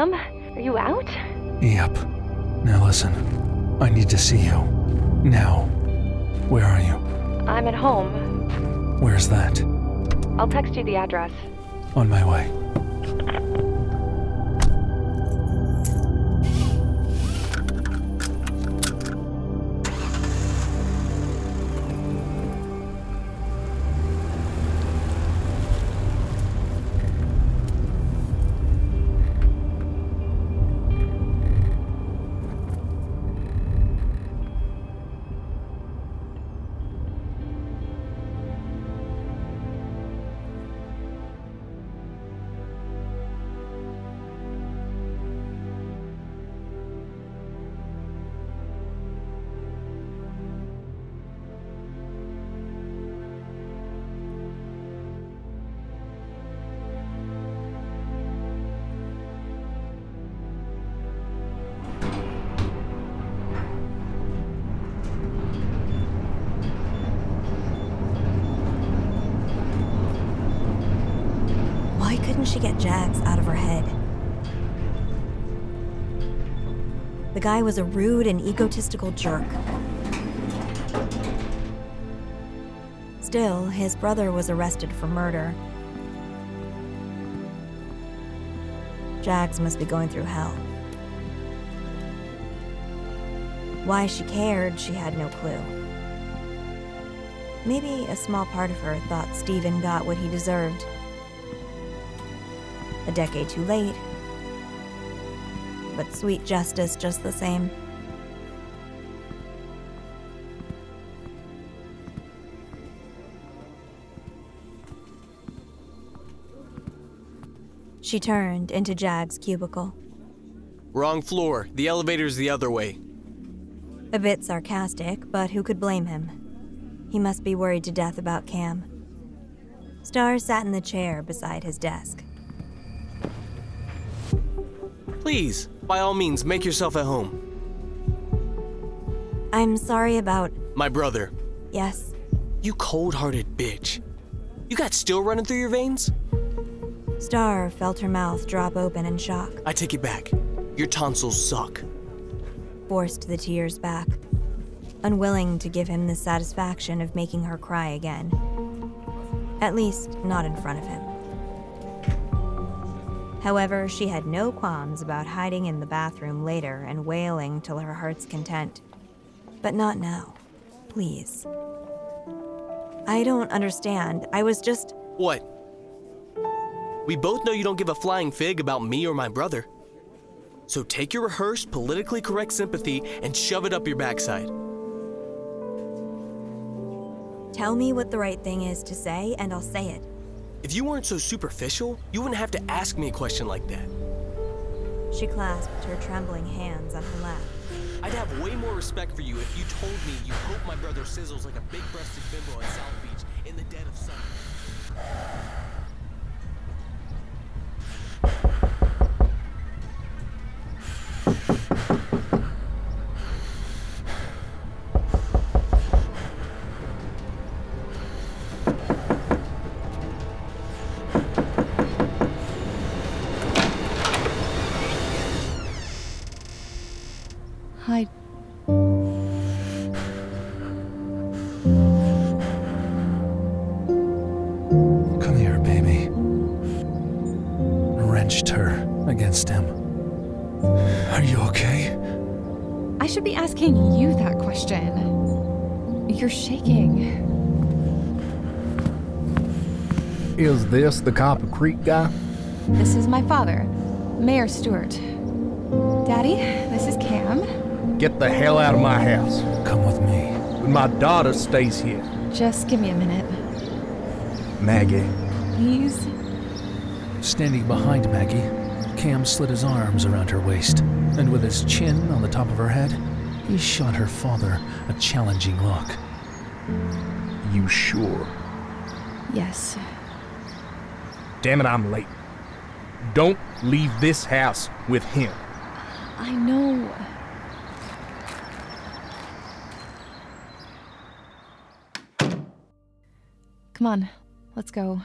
Cam? Are you out? Yep. Now listen. I need to see you. Now. Where are you? I'm at home. Where's that? I'll text you the address. On my way. Why couldn't she get Jags out of her head? The guy was a rude and egotistical jerk. Still, his brother was arrested for murder. Jags must be going through hell. Why she cared, she had no clue. Maybe a small part of her thought Stephen got what he deserved. A decade too late, but sweet justice just the same. She turned into Jag's cubicle. Wrong floor. The elevator's the other way. A bit sarcastic, but who could blame him? He must be worried to death about Cam. Star sat in the chair beside his desk. Please, by all means, make yourself at home. I'm sorry about... My brother. Yes? You cold-hearted bitch. You got steel running through your veins? Star felt her mouth drop open in shock. I take it back. Your tonsils suck. Forced the tears back, unwilling to give him the satisfaction of making her cry again. At least, not in front of him. However, she had no qualms about hiding in the bathroom later and wailing till her heart's content. But not now. Please. I don't understand. I was just... What? We both know you don't give a flying fig about me or my brother. So take your rehearsed, politically correct sympathy and shove it up your backside. Tell me what the right thing is to say, and I'll say it. If you weren't so superficial, you wouldn't have to ask me a question like that. She clasped her trembling hands on her lap. I'd have way more respect for you if you told me you hope my brother sizzles like a big-breasted bimbo at South Beach in the dead of summer. Hi. Come here, baby. Wrenched her against him. Are you okay? I should be asking you that question. You're shaking. Is this the Copper Creek guy? This is my father, Mayor Stewart. Daddy, this is Cam. Get the hell out of my house. Come with me. My daughter stays here. Just give me a minute. Maggie. Please? Standing behind Maggie, Cam slid his arms around her waist, and with his chin on the top of her head, he shot her father a challenging look. You sure? Yes. Damn it, I'm late. Don't leave this house with him. I know. Come on, let's go.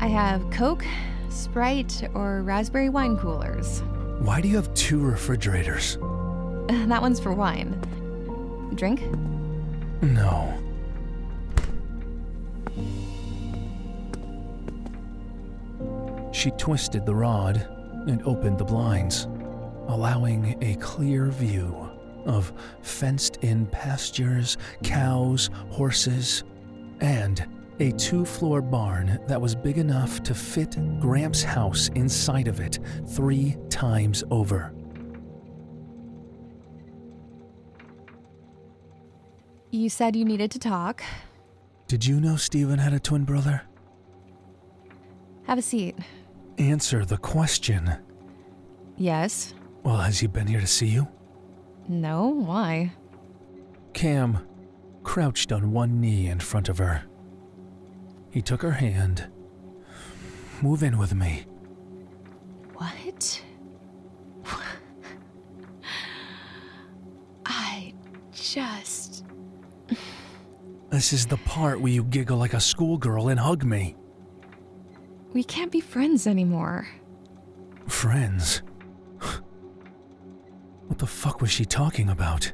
I have Coke, Sprite, or raspberry wine coolers. Why do you have 2 refrigerators? That one's for wine. Drink? No. She twisted the rod and opened the blinds, allowing a clear view of fenced-in pastures, cows, horses, and a 2-floor barn that was big enough to fit Gramps' house inside of it 3 times over. You said you needed to talk. Did you know Steven had a twin brother? Have a seat. Answer the question. Yes. Well, has he been here to see you? No, why? Cam crouched on one knee in front of her. He took her hand. Move in with me. What? I just... This is the part where you giggle like a schoolgirl and hug me. We can't be friends anymore. Friends? What the fuck was she talking about?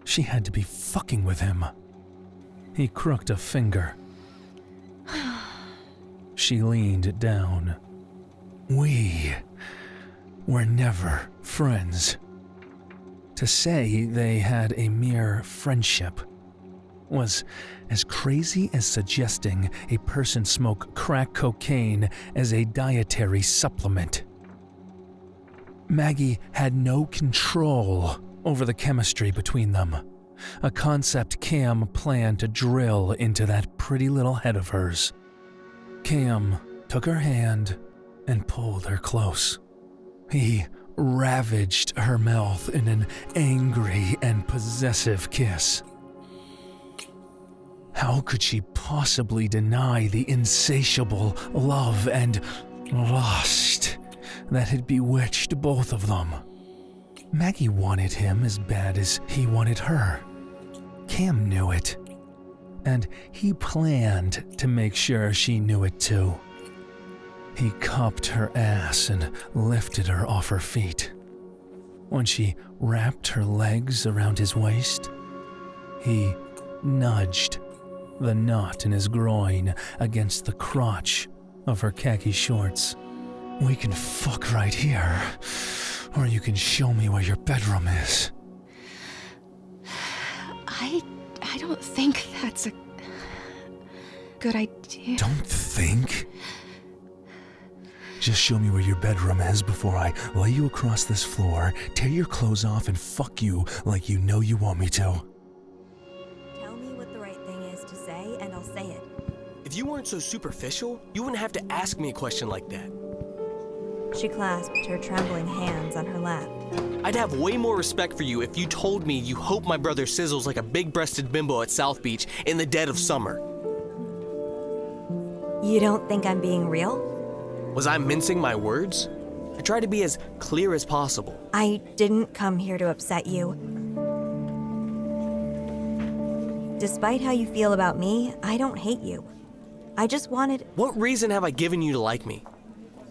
She had to be fucking with him. He crooked a finger. She leaned down. We were never friends. To say they had a mere friendship was as crazy as suggesting a person smoke crack cocaine as a dietary supplement. Maggie had no control over the chemistry between them, a concept Cam planned to drill into that pretty little head of hers. Cam took her hand and pulled her close. He ravaged her mouth in an angry and possessive kiss. How could she possibly deny the insatiable love and lust that had bewitched both of them? Maggie wanted him as bad as he wanted her. Cam knew it, and he planned to make sure she knew it too. He cupped her ass and lifted her off her feet. When she wrapped her legs around his waist, he nudged the knot in his groin against the crotch of her khaki shorts. We can fuck right here, or you can show me where your bedroom is. I don't think that's a good idea. Don't think? Just show me where your bedroom is before I lay you across this floor, tear your clothes off, and fuck you like you know you want me to. Tell me what the right thing is to say, and I'll say it. If you weren't so superficial, you wouldn't have to ask me a question like that. She clasped her trembling hands on her lap. I'd have way more respect for you if you told me you hope my brother sizzles like a big-breasted bimbo at South Beach in the dead of summer. You don't think I'm being real? Was I mincing my words? I try to be as clear as possible. I didn't come here to upset you. Despite how you feel about me, I don't hate you. I just wanted... What reason have I given you to like me?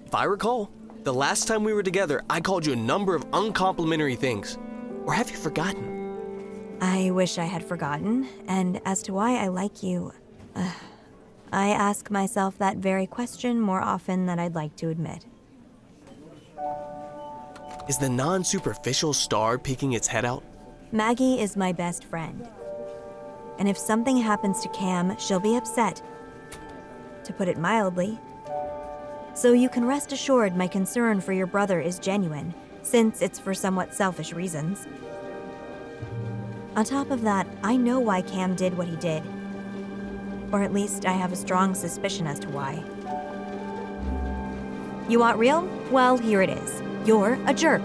If I recall, the last time we were together, I called you a number of uncomplimentary things. Or have you forgotten? I wish I had forgotten, and as to why I like you, I ask myself that very question more often than I'd like to admit. Is the non-superficial star peeking its head out? Maggie is my best friend. And if something happens to Cam, she'll be upset. To put it mildly. So you can rest assured my concern for your brother is genuine, since it's for somewhat selfish reasons. On top of that, I know why Cam did what he did. Or at least I have a strong suspicion as to why. You want real? Well, here it is. You're a jerk.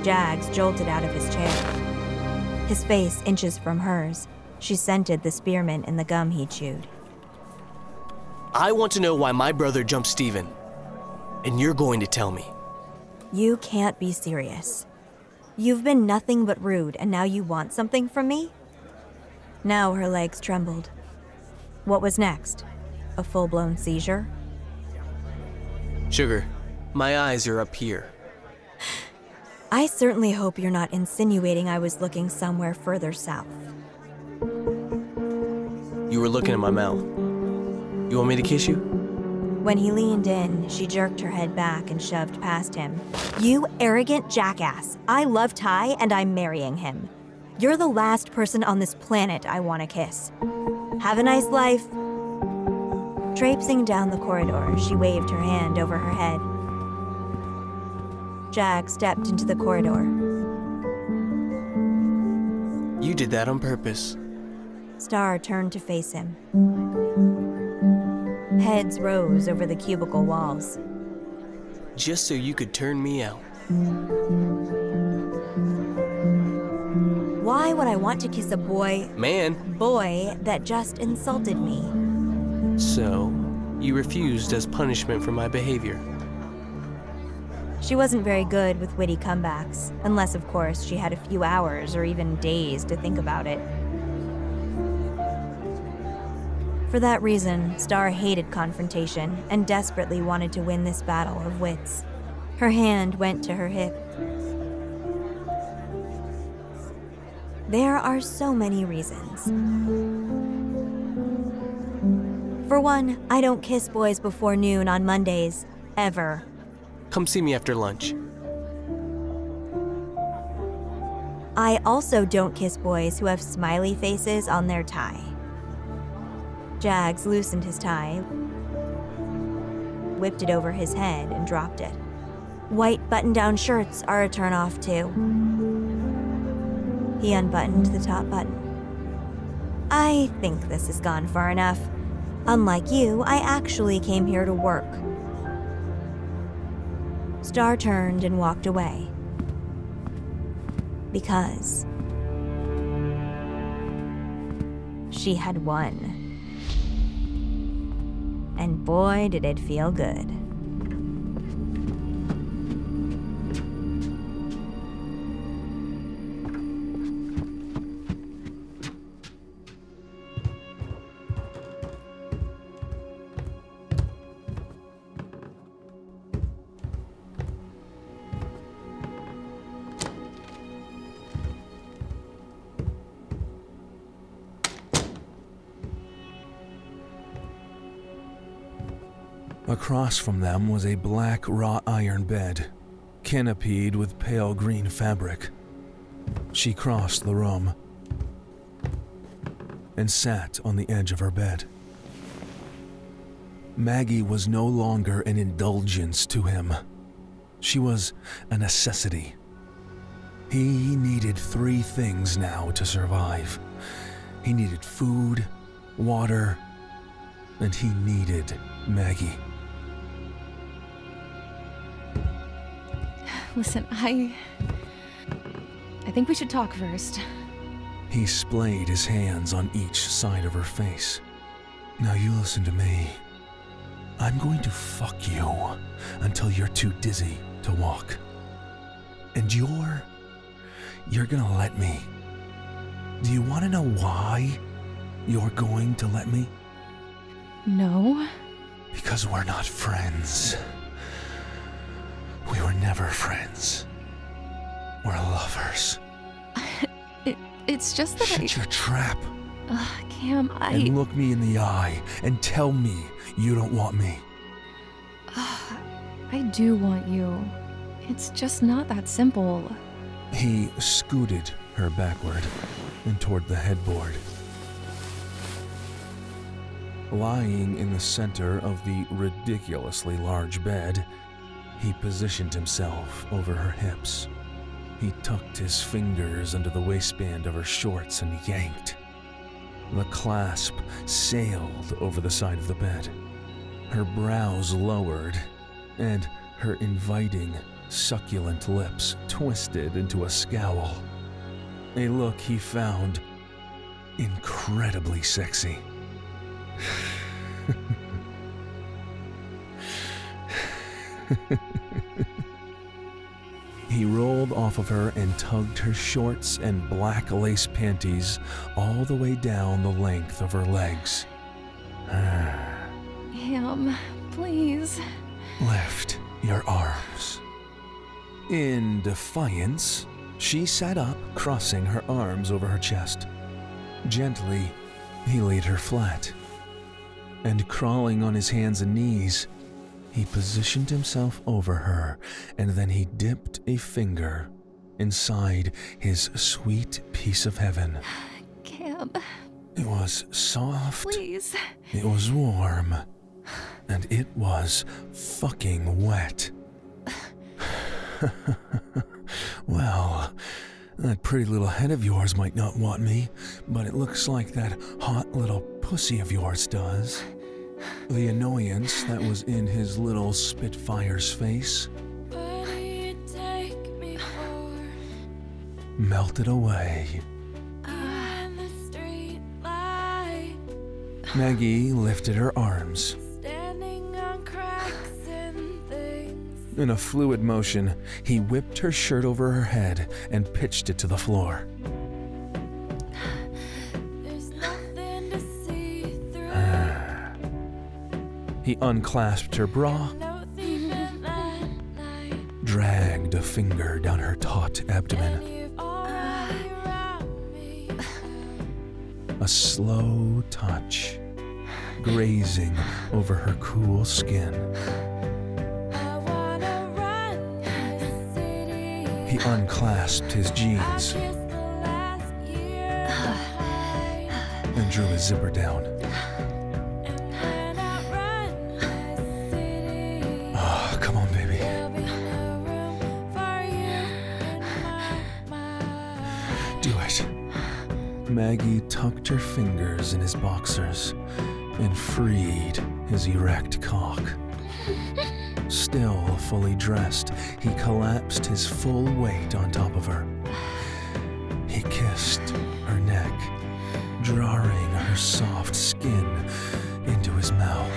Jags jolted out of his chair. His face inches from hers. She scented the spearmint in the gum he chewed. I want to know why my brother jumped Steven. And you're going to tell me. You can't be serious. You've been nothing but rude, and now you want something from me? Now her legs trembled. What was next? a full-blown seizure? Sugar, my eyes are up here. I certainly hope you're not insinuating I was looking somewhere further south. You were looking at my mouth. You want me to kiss you? When he leaned in, she jerked her head back and shoved past him. You arrogant jackass. I love Ty and I'm marrying him. You're the last person on this planet I want to kiss. Have a nice life. Traipsing down the corridor, she waved her hand over her head. Jags stepped into the corridor. You did that on purpose. Star turned to face him. Heads rose over the cubicle walls. Just so you could turn me out. Why would I want to kiss a boy that just insulted me? So, you refused as punishment for my behavior. She wasn't very good with witty comebacks, unless, of course, she had a few hours or even days to think about it. For that reason, Star hated confrontation and desperately wanted to win this battle of wits. Her hand went to her hip. There are so many reasons. For one, I don't kiss boys before noon on Mondays, ever. Come see me after lunch. I also don't kiss boys who have smiley faces on their tie. Jags loosened his tie, whipped it over his head, and dropped it. White button-down shirts are a turn-off, too. He unbuttoned the top button. I think this has gone far enough. Unlike you, I actually came here to work. Star turned and walked away. Because she had won. And boy, did it feel good. Across from them was a black wrought iron bed, canopied with pale green fabric. She crossed the room and sat on the edge of her bed. Maggie was no longer an indulgence to him. She was a necessity. He needed 3 things now to survive. He needed food, water, and he needed Maggie. Listen, I think we should talk first. He splayed his hands on each side of her face. Now you listen to me. I'm going to fuck you until you're too dizzy to walk. And you're gonna let me. Do you want to know why you're going to let me? No. Because we're not friends. We were never friends. We're lovers. It's just that Shut your trap. Cam, And look me in the eye and tell me you don't want me. I do want you. It's just not that simple. He scooted her backward and toward the headboard. Lying in the center of the ridiculously large bed, he positioned himself over her hips. He tucked his fingers under the waistband of her shorts and yanked. The clasp sailed over the side of the bed. Her brows lowered, and her inviting, succulent lips twisted into a scowl. A look he found incredibly sexy. He rolled off of her and tugged her shorts and black lace panties all the way down the length of her legs. Cam, please. Lift your arms. In defiance, she sat up, crossing her arms over her chest. Gently, he laid her flat, and crawling on his hands and knees, he positioned himself over her, and then he dipped a finger inside his sweet piece of heaven. Cam, It was soft, please. it was warm, and it was fucking wet. Well, that pretty little head of yours might not want me, but it looks like that hot little pussy of yours does. The annoyance that was in his little Spitfire's face melted away. Maggie lifted her arms. In a fluid motion, he whipped her shirt over her head and pitched it to the floor. He unclasped her bra, dragged a finger down her taut abdomen. A slow touch, grazing over her cool skin. He unclasped his jeans and drew his zipper down. Oh, come on, baby. Do it. Maggie tucked her fingers in his boxers and freed his erect cock. Still fully dressed, he collapsed his full weight on top of her. He kissed her neck, drawing her soft skin into his mouth.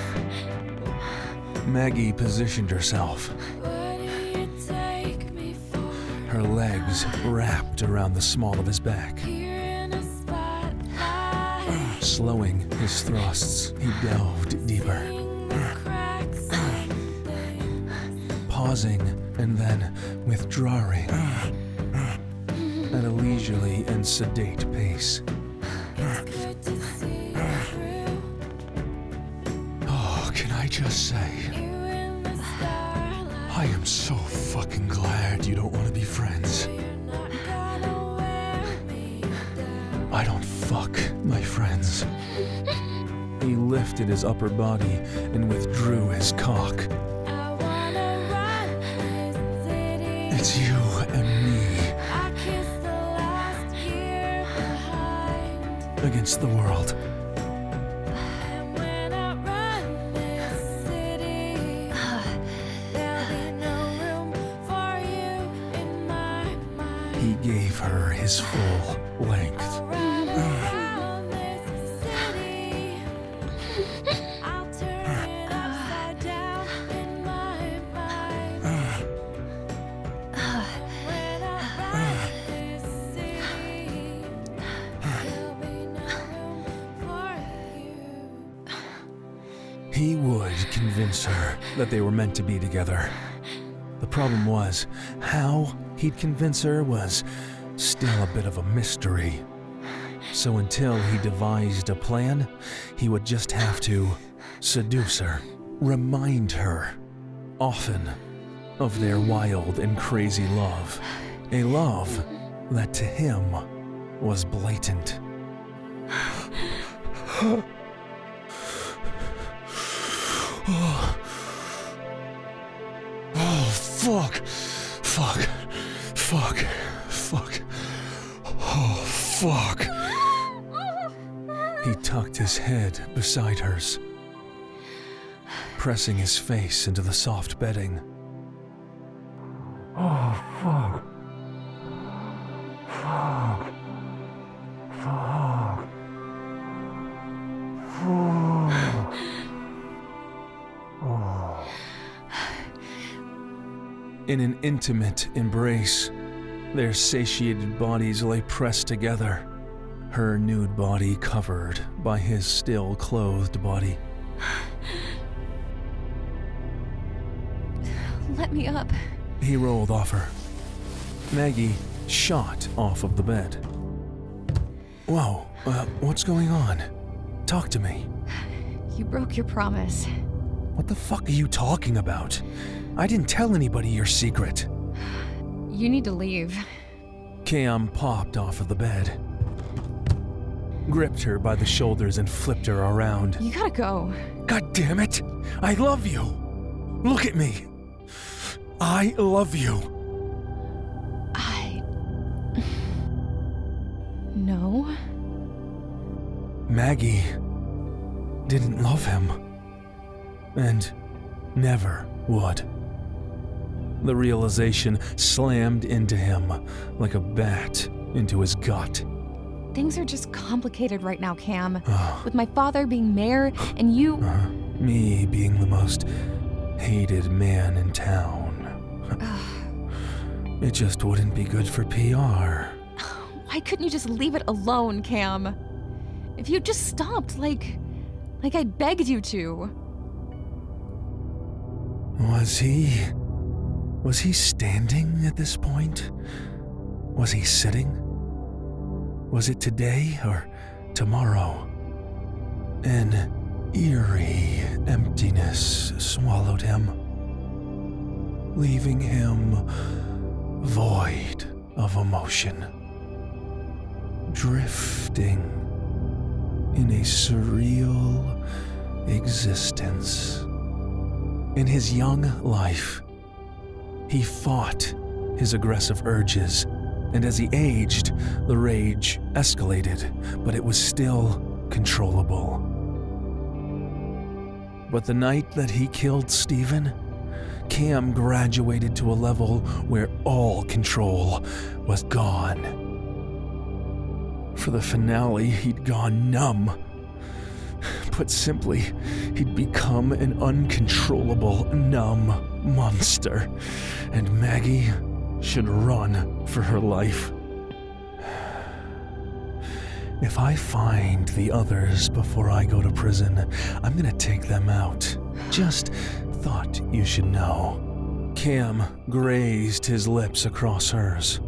Maggie positioned herself. Her legs wrapped around the small of his back. Slowing his thrusts, he delved deeper. Pausing and then withdrawing at a leisurely and sedate pace. Oh, can I just say, I am so fucking glad you don't want to be friends. I don't fuck my friends. He lifted his upper body and withdrew his cock. It's you and me against the world. He gave her his full length. He would convince her that they were meant to be together. The problem was, how he'd convince her was still a bit of a mystery. So until he devised a plan, he would just have to seduce her, remind her, often, of their wild and crazy love. A love that to him was blatant. Oh, fuck. Fuck. Fuck. Fuck. Oh, fuck. He tucked his head beside hers, pressing his face into the soft bedding. Oh, fuck. Fuck. Fuck. Fuck. Oh. In an intimate embrace, their satiated bodies lay pressed together, her nude body covered by his still clothed body. let me up. He rolled off her. Maggie shot off of the bed. Whoa, what's going on? Talk to me. You broke your promise. What the fuck are you talking about? I didn't tell anybody your secret. You need to leave. Cam popped off of the bed, gripped her by the shoulders and flipped her around. You gotta go. God damn it! I love you! Look at me! I love you! No. Maggie didn't love him. And never would. The realization slammed into him like a bat into his gut. Things are just complicated right now, Cam. With my father being mayor and you... Me being the most hated man in town. It just wouldn't be good for PR. Why couldn't you just leave it alone, Cam? If you just stopped, like I begged you to. Was he standing at this point? Was he sitting? Was it today or tomorrow? An eerie emptiness swallowed him, leaving him void of emotion, drifting in a surreal existence. In his young life, he fought his aggressive urges, and as he aged, the rage escalated, but it was still controllable. But the night that he killed Stephen, Cam graduated to a level where all control was gone. For the finale, he'd gone numb. Put simply, he'd become an uncontrollable, numb monster, and Maggie should run for her life. If I find the others before I go to prison, I'm gonna take them out. Just thought you should know. Cam grazed his lips across hers,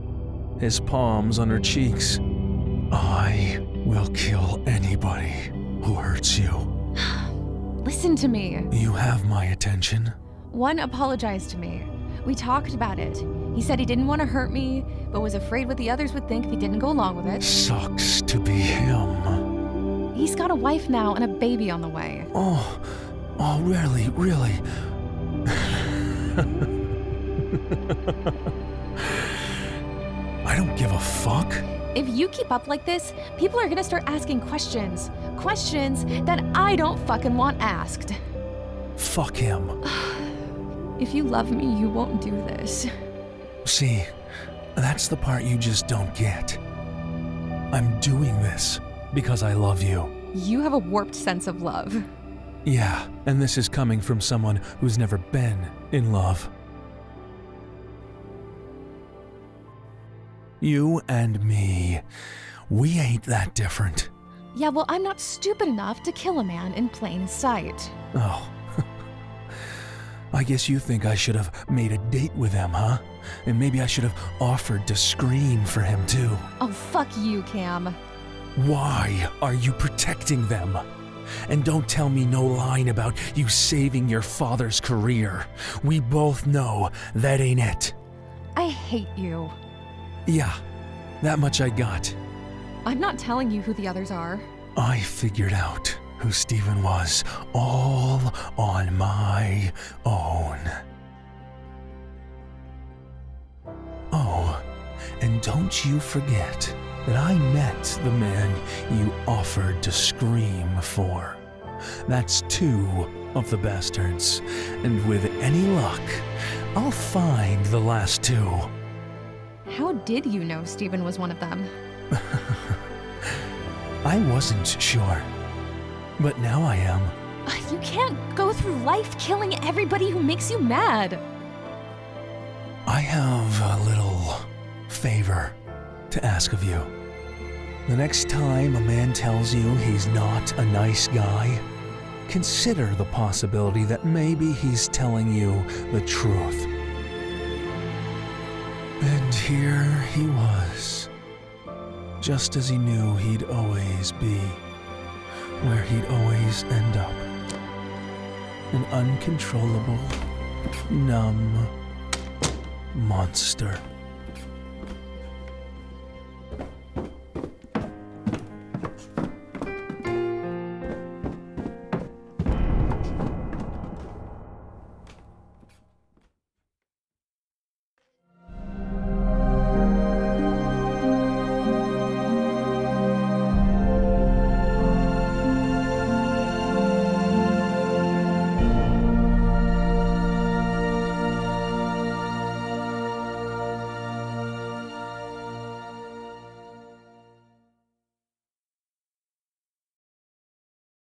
his palms on her cheeks. I will kill anybody who hurts you. Listen to me. You have my attention. One apologized to me. We talked about it. He said he didn't want to hurt me, but was afraid what the others would think if he didn't go along with it. Sucks to be him. He's got a wife now and a baby on the way. Oh, really? I don't give a fuck. If you keep up like this, people are gonna start asking questions. Questions that I don't fucking want asked. Fuck him. If you love me, you won't do this. See, that's the part you just don't get. I'm doing this because I love you. You have a warped sense of love. Yeah, and this is coming from someone who's never been in love. You and me, we ain't that different. Yeah, well, I'm not stupid enough to kill a man in plain sight. Oh. I guess you think I should have made a date with him, huh? And maybe I should have offered to scream for him too. Oh, fuck you, Cam. Why are you protecting them? And don't tell me no line about you saving your father's career. We both know that ain't it. I hate you. Yeah, that much I got. I'm not telling you who the others are. I figured out who Stephen was all on my own. Oh, and don't you forget that I met the man you offered to scream for. That's 2 of the bastards, and with any luck, I'll find the last 2. How did you know Stephen was one of them? I wasn't sure, but now I am. You can't go through life killing everybody who makes you mad. I have a little favor to ask of you. The next time a man tells you he's not a nice guy, consider the possibility that maybe he's telling you the truth. here he was, just as he knew he'd always be, where he'd always end up. An uncontrollable, numb monster.